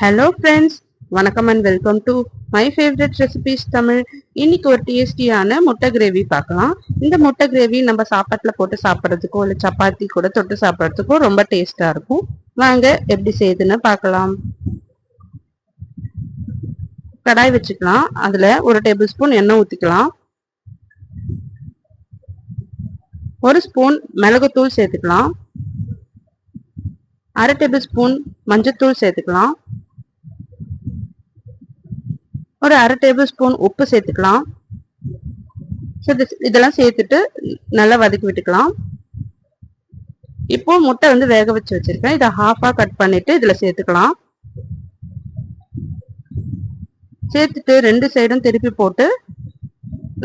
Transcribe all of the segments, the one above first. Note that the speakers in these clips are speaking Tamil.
ஹலோ ஃப்ரெண்ட்ஸ், வணக்கம் and welcome to my favourite recipes Tamil. இன்னைக்கு ஒரு டேஸ்டியான முட்டை கிரேவி பார்க்கலாம். இந்த முட்டை கிரேவி நம்ம சாப்பாட்டில் போட்டு சாப்பிட்றதுக்கோ இல்லை சப்பாத்தி கூட தொட்டு சாப்பிட்றதுக்கோ ரொம்ப டேஸ்டாக இருக்கும். வாங்க எப்படி செய்யுதுன்னு பார்க்கலாம். கடாய் வச்சுக்கலாம். அதில் ஒரு டேபிள் ஸ்பூன் எண்ணெய் ஊற்றிக்கலாம். ஒரு ஸ்பூன் மிளகுத்தூள் சேர்த்துக்கலாம். அரை டேபிள் ஸ்பூன் மஞ்சத்தூள் சேர்த்துக்கலாம். ஒரு அரை டேபிள் ஸ்பூன் உப்பு சேர்த்துக்கலாம். இதெல்லாம் சேர்த்துட்டு நல்லா வதக்கி விட்டுக்கலாம். இப்போ முட்டை வேக வச்சு வச்சிருக்கேன். இதை ஹாஃபா கட் பண்ணிட்டு இதுல சேர்த்துக்கலாம். சேர்த்துட்டு ரெண்டு சைடும் திருப்பி போட்டு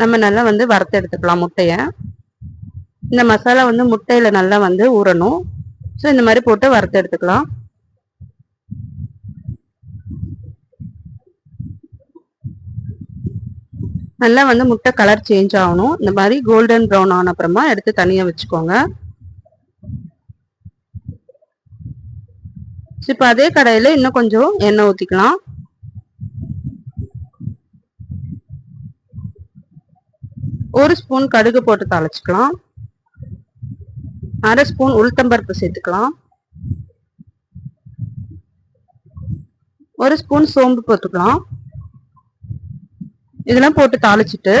நம்ம நல்லா வறுத்து எடுத்துக்கலாம் முட்டைய. இந்த மசாலா முட்டையில நல்லா ஊறணும். ஸோ இந்த மாதிரி போட்டு வறுத்து எடுத்துக்கலாம். நல்லா முட்டை கலர் சேஞ்ச் ஆகணும். இந்த மாதிரி கோல்டன் ப்ரௌன் ஆன அப்புறமா எடுத்து தனியா வச்சுக்கோங்க. இப்ப அதே கடாயில இன்னும் கொஞ்சம் எண்ணெய் ஊத்திக்கலாம். ஒரு ஸ்பூன் கடுகு போட்டு தாளிச்சுக்கலாம். அரை ஸ்பூன் உளுத்தம்பருப்பு சேர்த்துக்கலாம். ஒரு ஸ்பூன் சோம்பு போட்டுக்கலாம். இதெல்லாம் போட்டு தாளிச்சுட்டு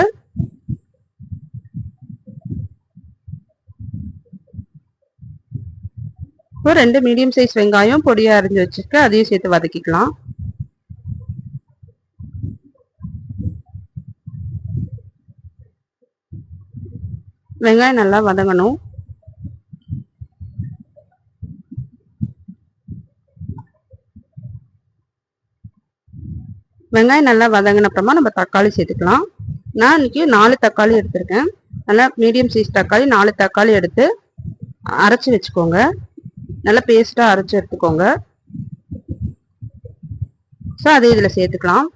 ஒரு 2 மீடியம் சைஸ் வெங்காயம் பொடியா அரிஞ்சு வச்சிருக்க அதையும் சேர்த்து வதக்கிக்கலாம். வெங்காயம் நல்லா வதங்கணும். வெங்காயம் நல்லா வதங்கின அப்புறமா நம்ம தக்காளி சேர்த்துக்கலாம். நான் இன்னைக்கு 4 தக்காளி எடுத்திருக்கேன். நல்லா மீடியம் சைஸ் தக்காளி 4 தக்காளி எடுத்து அரைச்சி வச்சுக்கோங்க. நல்லா பேஸ்டா அரைச்சி எடுத்துக்கோங்க. ஸோ அதை இதில் சேர்த்துக்கலாம்.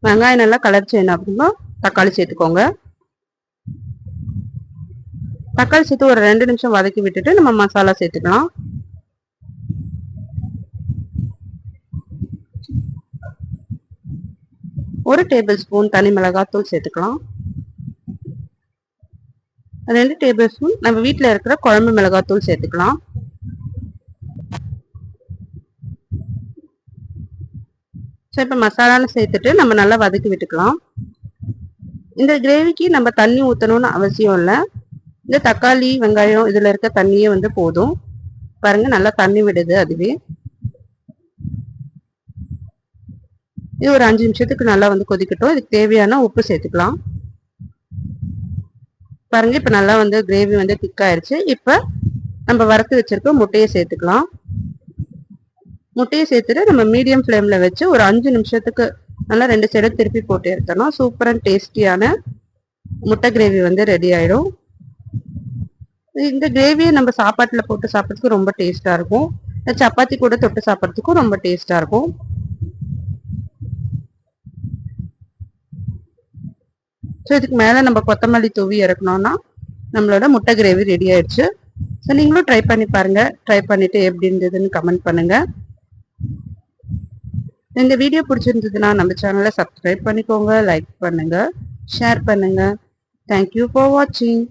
வெங்காயம் நல்லா கலர் சேஞ்ச் அப்படின்னா தக்காளி சேர்த்துக்கோங்க. தக்காளி சேர்த்து ஒரு 2 நிமிஷம் வதக்கி விட்டுட்டு நம்ம மசாலா சேர்த்துக்கலாம். ஒரு டேபிள் ஸ்பூன் தனி மிளகாத்தூள் சேர்த்துக்கலாம். 2 டேபிள் ஸ்பூன் நம்ம வீட்டில் இருக்கிற குழம்பு மிளகாத்தூள் சேர்த்துக்கலாம். ஸோ இப்போ மசாலான்னு சேர்த்துட்டு நம்ம நல்லா வதக்கி விட்டுக்கலாம். இந்த கிரேவிக்கு நம்ம தண்ணி ஊற்றணும்னு அவசியம் இல்லை. இந்த தக்காளி வெங்காயம் இதில் இருக்க தண்ணியே போதும். பாருங்க நல்லா தண்ணி விடுது அதுவே. இது ஒரு 5 நிமிஷத்துக்கு நல்லா கொதிக்கட்டும். இதுக்கு தேவையான உப்பு சேர்த்துக்கலாம். பாருங்க இப்ப நல்லா கிரேவி திக்காயிருச்சு. இப்ப நம்ம வறுத்து வச்சிருக்க முட்டையை சேர்த்துக்கலாம். முட்டையை சேர்த்துட்டு நம்ம மீடியம் ஃப்ளேம்ல வச்சு ஒரு 5 நிமிஷத்துக்கு நல்லா 2 சைடும் திருப்பி போட்டு எடுத்தோம்னா சூப்பர் அண்ட் டேஸ்டியான முட்டை கிரேவி ரெடி ஆயிடும். இந்த கிரேவியை நம்ம சாப்பாட்டுல போட்டு சாப்பிட்றதுக்கு ரொம்ப டேஸ்டா இருக்கும். சப்பாத்தி கூட தொட்டு சாப்பிட்றதுக்கும் ரொம்ப டேஸ்டா இருக்கும். ஸோ இதுக்கு மேலே நம்ம கொத்தமல்லி தூவி இறக்கணும்னா நம்மளோட முட்டை கிரேவி ரெடி ஆயிடுச்சு. ஸோ நீங்களும் ட்ரை பண்ணி பாருங்க. ட்ரை பண்ணிட்டு எப்படி இருந்ததுன்னு கமெண்ட் பண்ணுங்க. இந்த வீடியோ பிடிச்சிருந்ததுன்னா நம்ம சேனலை சப்ஸ்கிரைப் பண்ணிக்கோங்க, லைக் பண்ணுங்க, ஷேர் பண்ணுங்க. தேங்க்யூ ஃபார் வாட்சிங்.